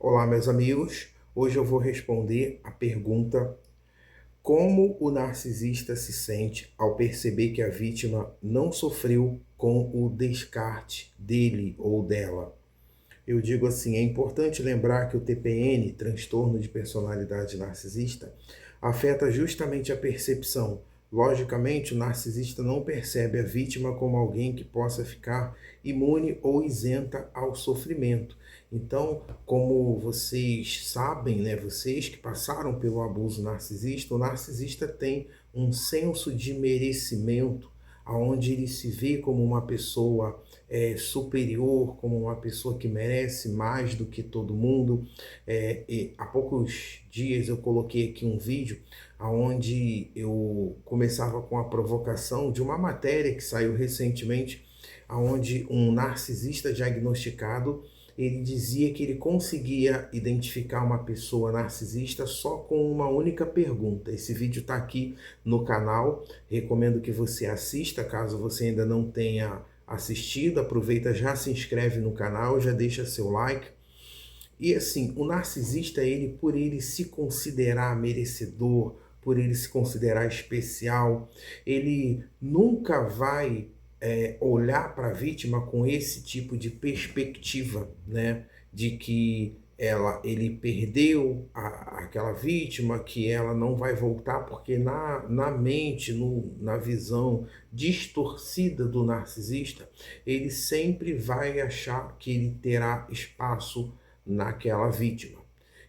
Olá, meus amigos. Hoje eu vou responder a pergunta: como o narcisista se sente ao perceber que a vítima não sofreu com o descarte dele ou dela? Eu digo assim, é importante lembrar que o TPN, transtorno de personalidade narcisista, afeta justamente a percepção. Logicamente, o narcisista não percebe a vítima como alguém que possa ficar imune ou isenta ao sofrimento. Então, como vocês sabem, né, vocês que passaram pelo abuso narcisista, o narcisista tem um senso de merecimento, aonde ele se vê como uma pessoa superior, como uma pessoa que merece mais do que todo mundo. Há poucos dias eu coloquei aqui um vídeo onde eu começava com a provocação de uma matéria que saiu recentemente, onde um narcisista diagnosticado ele dizia que ele conseguia identificar uma pessoa narcisista só com uma única pergunta. Esse vídeo está aqui no canal, recomendo que você assista, caso você ainda não tenha assistido, aproveita, já se inscreve no canal, já deixa seu like. E assim, o narcisista, ele, por ele se considerar merecedor, por ele se considerar especial, ele nunca vai olhar para a vítima com esse tipo de perspectiva, né? De que ele perdeu aquela vítima, que ela não vai voltar, porque na mente, na visão distorcida do narcisista, ele sempre vai achar que ele terá espaço naquela vítima.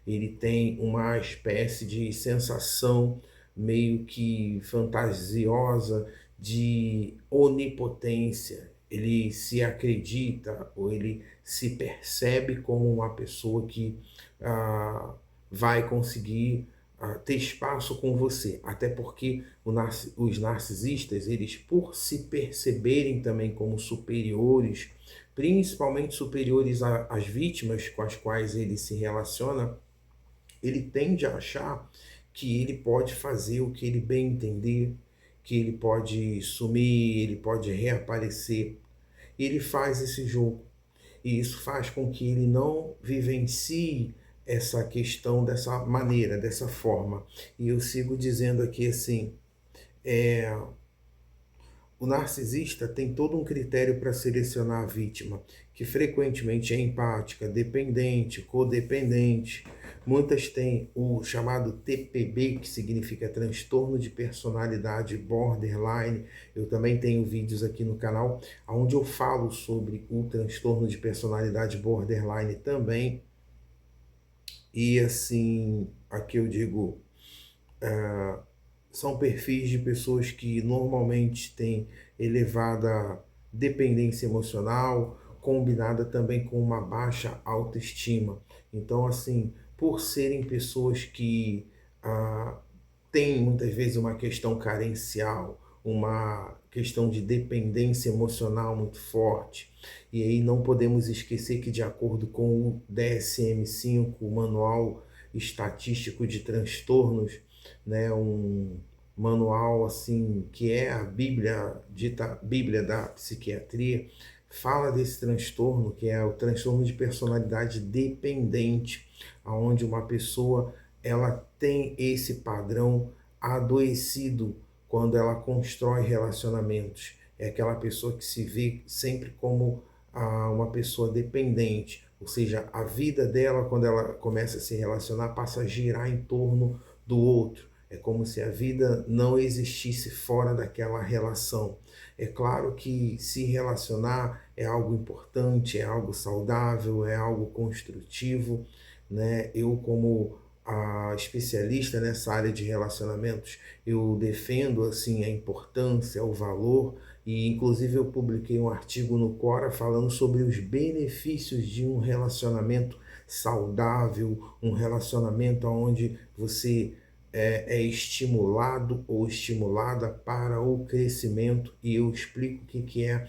Ele tem uma espécie de sensação meio que fantasiosa de onipotência. Ele se acredita ou ele se percebe como uma pessoa que vai conseguir ter espaço com você. Até porque os narcisistas, eles por se perceberem também como superiores, principalmente superiores às vítimas com as quais ele se relaciona, ele tende a achar que ele pode fazer o que ele bem entender, que ele pode sumir, ele pode reaparecer. Ele faz esse jogo. E isso faz com que ele não vivencie essa questão dessa maneira, dessa forma. E eu sigo dizendo aqui assim, o narcisista tem todo um critério para selecionar a vítima, que frequentemente é empática, dependente, codependente. Muitas têm o chamado TPB, que significa transtorno de personalidade borderline. Eu também tenho vídeos aqui no canal onde eu falo sobre o transtorno de personalidade borderline também. E assim, aqui eu digo, são perfis de pessoas que normalmente têm elevada dependência emocional, combinada também com uma baixa autoestima. Então, assim, por serem pessoas que têm muitas vezes uma questão carencial, uma questão de dependência emocional muito forte, e aí não podemos esquecer que, de acordo com o DSM-5, o Manual Estatístico de Transtornos, né, um manual assim que é a Bíblia, dita Bíblia da psiquiatria, fala desse transtorno, que é o transtorno de personalidade dependente, aonde uma pessoa ela tem esse padrão adoecido quando ela constrói relacionamentos. É aquela pessoa que se vê sempre como uma pessoa dependente, ou seja, a vida dela, quando ela começa a se relacionar, passa a girar em torno do outro. É como se a vida não existisse fora daquela relação. É claro que se relacionar é algo importante, é algo saudável, é algo construtivo, né? Eu, como especialista nessa área de relacionamentos, eu defendo assim a importância, o valor, e inclusive eu publiquei um artigo no Quora falando sobre os benefícios de um relacionamento saudável, um relacionamento onde você é estimulado ou estimulada para o crescimento, e eu explico o que é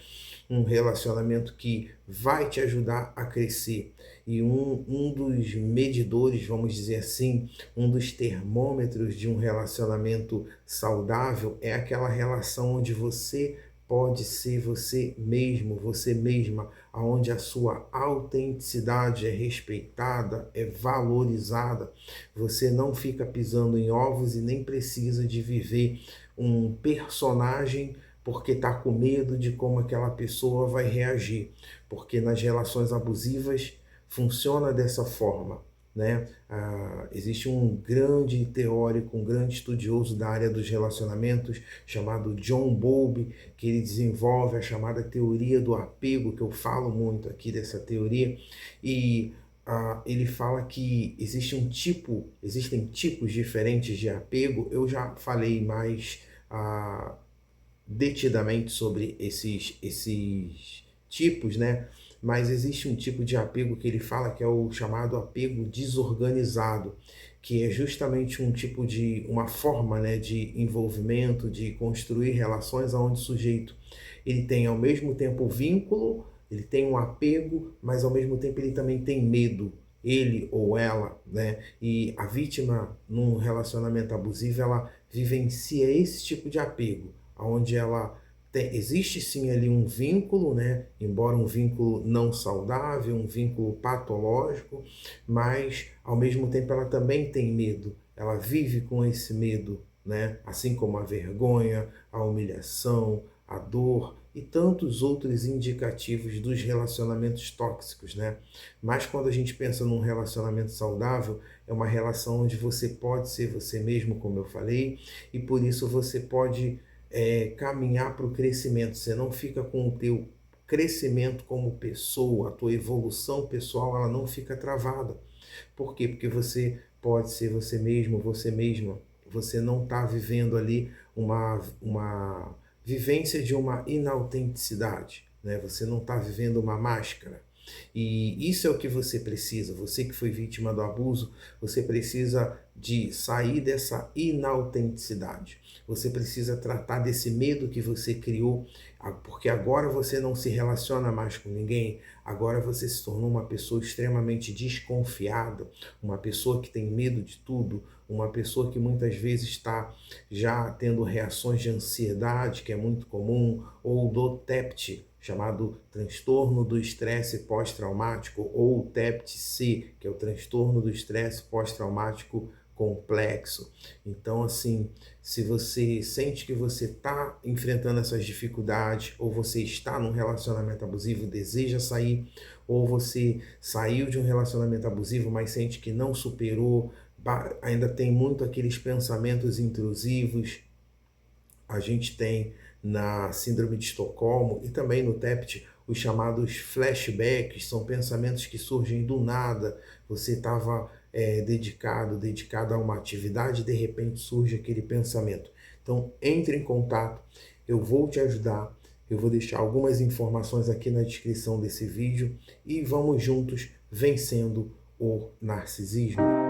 um relacionamento que vai te ajudar a crescer. E um dos medidores, vamos dizer assim, um dos termômetros de um relacionamento saudável é aquela relação onde você pode ser você mesmo, você mesma, onde a sua autenticidade é respeitada, é valorizada. Você não fica pisando em ovos e nem precisa de viver um personagem porque está com medo de como aquela pessoa vai reagir. Porque nas relações abusivas funciona dessa forma, né? Existe um grande teórico, um grande estudioso da área dos relacionamentos, chamado John Bowlby, que ele desenvolve a chamada teoria do apego, que eu falo muito aqui dessa teoria, e ele fala que existem tipos diferentes de apego. Eu já falei mais detidamente sobre esses tipos, né? Mas existe um tipo de apego que ele fala que é o chamado apego desorganizado, que é justamente uma forma, né, de envolvimento, de construir relações onde o sujeito ele tem ao mesmo tempo vínculo, ele tem um apego, mas ao mesmo tempo ele também tem medo, ele ou ela, né? E a vítima num relacionamento abusivo, ela vivencia esse tipo de apego, onde existe sim ali um vínculo, né? Embora um vínculo não saudável, um vínculo patológico, mas ao mesmo tempo ela também tem medo, ela vive com esse medo, né? Assim como a vergonha, a humilhação, a dor e tantos outros indicativos dos relacionamentos tóxicos, né? Mas quando a gente pensa num relacionamento saudável, é uma relação onde você pode ser você mesmo, como eu falei, e por isso você pode caminhar para o crescimento. Você não fica com o teu crescimento como pessoa, a tua evolução pessoal, ela não fica travada. Por quê? Porque você pode ser você mesmo, você mesma. Você não está vivendo ali uma vivência de uma inautenticidade, né? Você não está vivendo uma máscara. E isso é o que você precisa. Você que foi vítima do abuso, você precisa de sair dessa inautenticidade. Você precisa tratar desse medo que você criou, porque agora você não se relaciona mais com ninguém, agora você se tornou uma pessoa extremamente desconfiada, uma pessoa que tem medo de tudo, uma pessoa que muitas vezes está já tendo reações de ansiedade, que é muito comum, ou do TEPT, chamado transtorno do estresse pós-traumático, ou TEPT-C, que é o transtorno do estresse pós-traumático complexo. Então, assim, se você sente que você está enfrentando essas dificuldades, ou você está num relacionamento abusivo, deseja sair, ou você saiu de um relacionamento abusivo, mas sente que não superou, ainda tem muito aqueles pensamentos intrusivos, a gente tem na Síndrome de Estocolmo e também no TEPT os chamados flashbacks, são pensamentos que surgem do nada. Você estava dedicado a uma atividade e de repente surge aquele pensamento. Então entre em contato, eu vou te ajudar, eu vou deixar algumas informações aqui na descrição desse vídeo e vamos juntos vencendo o narcisismo.